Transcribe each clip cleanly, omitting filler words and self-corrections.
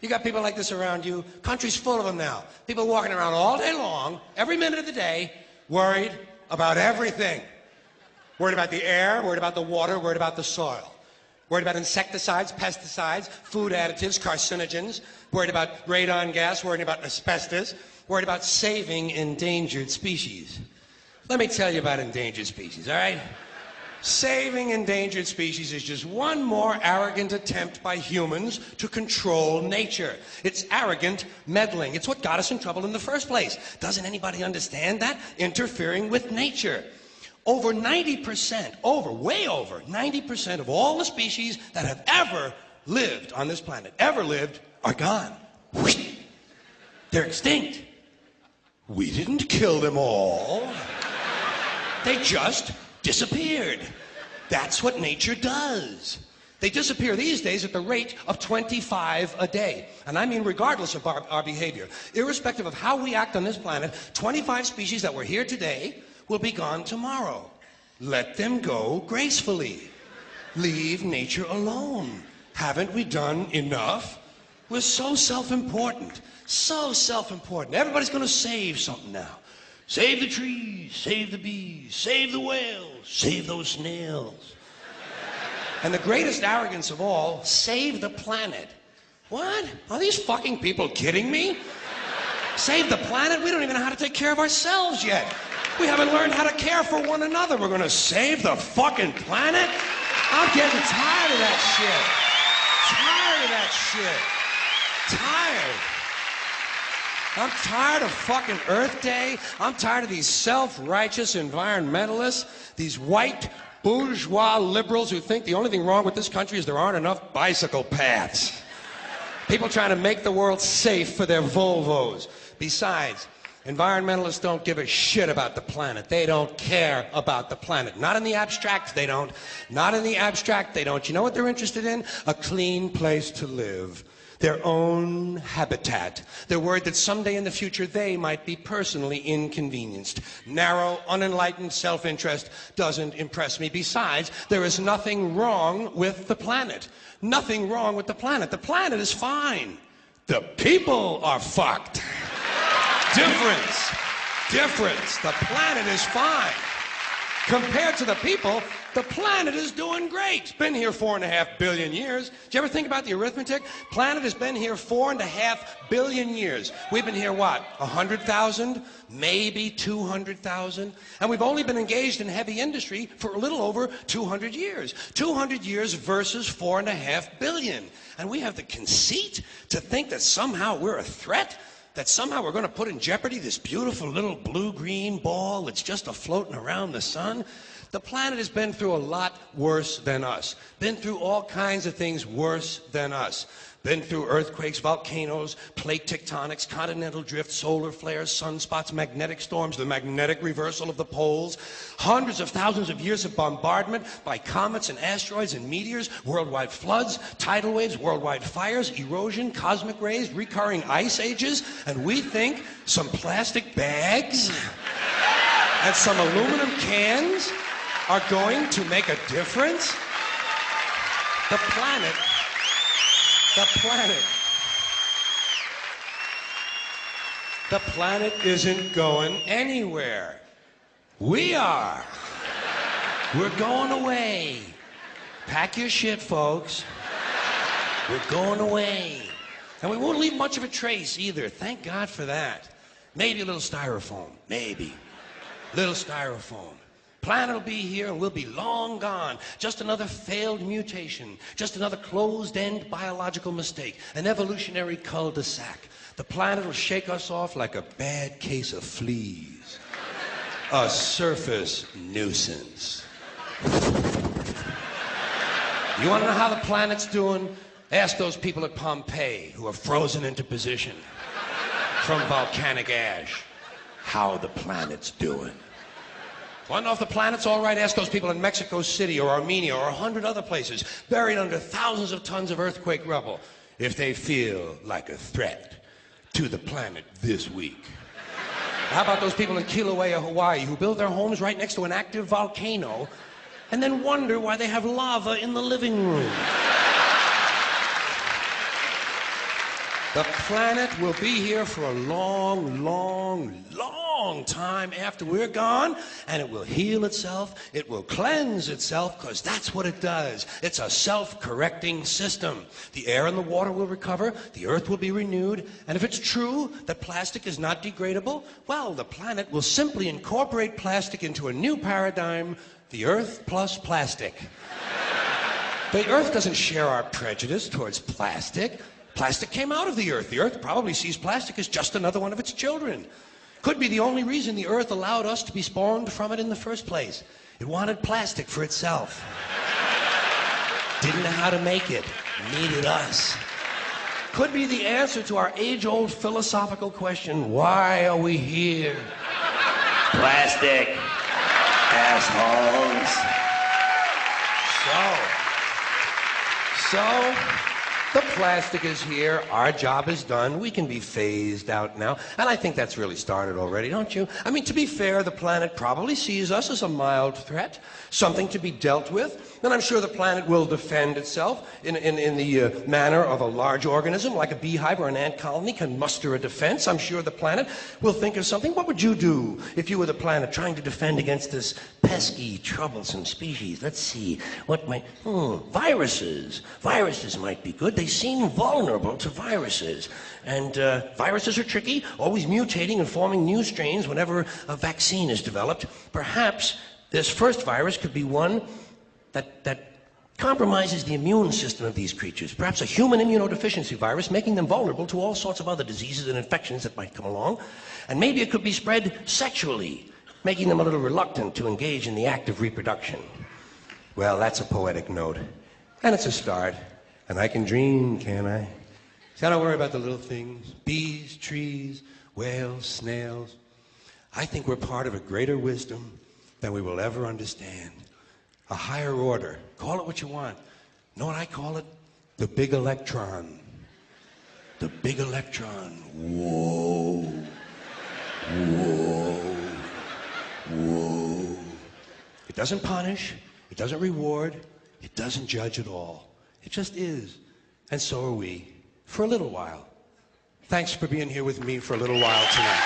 You got people like this around you. Country's full of them now. People walking around all day long, every minute of the day, worried about everything. Worried about the air, worried about the water, worried about the soil. Worried about insecticides, pesticides, food additives, carcinogens. Worried about radon gas, worried about asbestos. Worried about saving endangered species. Let me tell you about endangered species, all right? Saving endangered species is just one more arrogant attempt by humans to control nature. It's arrogant meddling. It's what got us in trouble in the first place. Doesn't anybody understand that? Interfering with nature. Over 90%, way over 90% of all the species that have ever lived on this planet, are gone. They're extinct. We didn't kill them all. They just disappeared. That's what nature does. They disappear these days at the rate of 25 a day. And I mean regardless of our behavior. Irrespective of how we act on this planet, 25 species that were here today will be gone tomorrow. Let them go gracefully. Leave nature alone. Haven't we done enough? We're so self-important. So self-important. Everybody's going to save something now. Save the trees, save the bees, save the whales, save those snails. And the greatest arrogance of all, save the planet. What? Are these fucking people kidding me? Save the planet? We don't even know how to take care of ourselves yet. We haven't learned how to care for one another. We're gonna save the fucking planet? I'm getting tired of that shit. Tired of that shit. Tired. I'm tired of fucking Earth Day. I'm tired of these self-righteous environmentalists, these white bourgeois liberals who think the only thing wrong with this country is there aren't enough bicycle paths. People trying to make the world safe for their Volvos. Besides, environmentalists don't give a shit about the planet. They don't care about the planet. Not in the abstract, they don't. Not in the abstract, they don't. You know what they're interested in? A clean place to live. Their own habitat. They're worried that someday in the future they might be personally inconvenienced. Narrow, unenlightened self-interest doesn't impress me. Besides, there is nothing wrong with the planet. Nothing wrong with the planet. The planet is fine. The people are fucked. Difference. Difference. The planet is fine. Compared to the people, the planet is doing great. It's been here 4.5 billion years. Did you ever think about the arithmetic? Planet has been here 4.5 billion years. We've been here, what, 100,000? Maybe 200,000? And we've only been engaged in heavy industry for a little over 200 years. 200 years versus 4.5 billion. And we have the conceit to think that somehow we're a threat? That somehow we're going to put in jeopardy this beautiful little blue-green ball that's just a-floating around the sun? The planet has been through a lot worse than us. Been through all kinds of things worse than us. Been through earthquakes, volcanoes, plate tectonics, continental drift, solar flares, sunspots, magnetic storms, the magnetic reversal of the poles, hundreds of thousands of years of bombardment by comets and asteroids and meteors, worldwide floods, tidal waves, worldwide fires, erosion, cosmic rays, recurring ice ages, and we think some plastic bags and some aluminum cans are going to make a difference? The planet isn't going anywhere. We are. We're going away. Pack your shit, folks. We're going away. And we won't leave much of a trace either. Thank God for that. Maybe a little styrofoam. Maybe. Little styrofoam. Planet will be here and we'll be long gone. Just another failed mutation. Just another closed-end biological mistake. An evolutionary cul-de-sac. The planet will shake us off like a bad case of fleas. A surface nuisance. You want to know how the planet's doing? Ask those people at Pompeii who are frozen into position from volcanic ash how the planet's doing. Want to know if the planet's all right? Ask those people in Mexico City or Armenia or 100 other places buried under thousands of tons of earthquake rubble if they feel like a threat to the planet this week. How about those people in Kilauea, Hawaii who build their homes right next to an active volcano and then wonder why they have lava in the living room? The planet will be here for a long, long, long time after we're gone, and it will heal itself, it will cleanse itself, because that's what it does. It's a self-correcting system. The air and the water will recover, the earth will be renewed, and if it's true that plastic is not degradable, well, the planet will simply incorporate plastic into a new paradigm, the earth plus plastic. The earth doesn't share our prejudice towards plastic. Plastic came out of the earth. The earth probably sees plastic as just another one of its children. Could be the only reason the earth allowed us to be spawned from it in the first place. It wanted plastic for itself. Didn't know how to make it. Needed us. Could be the answer to our age-old philosophical question, why are we here? Plastic. Assholes. So, the plastic is here, our job is done, we can be phased out now, and I think that's really started already, don't you? I mean, to be fair, the planet probably sees us as a mild threat, something to be dealt with, and I'm sure the planet will defend itself in the manner of a large organism, like a beehive or an ant colony can muster a defense. I'm sure the planet will think of something. What would you do if you were the planet trying to defend against this pesky, troublesome species? Let's see, what might... viruses. Viruses might be good. They seem vulnerable to viruses. And viruses are tricky, always mutating and forming new strains whenever a vaccine is developed. Perhaps this first virus could be one that compromises the immune system of these creatures. Perhaps a human immunodeficiency virus, making them vulnerable to all sorts of other diseases and infections that might come along. And maybe it could be spread sexually, making them a little reluctant to engage in the act of reproduction. Well, that's a poetic note. And it's a start. And I can dream, can't I? See, I don't worry about the little things. Bees, trees, whales, snails. I think we're part of a greater wisdom than we will ever understand. A higher order. Call it what you want. Know what I call it? The big electron. The big electron. Whoa. Whoa. Whoa. It doesn't punish. It doesn't reward. It doesn't judge at all. It just is. And so are we. For a little while. Thanks for being here with me for a little while tonight.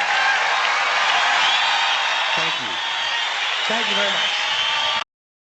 Thank you. Thank you very much.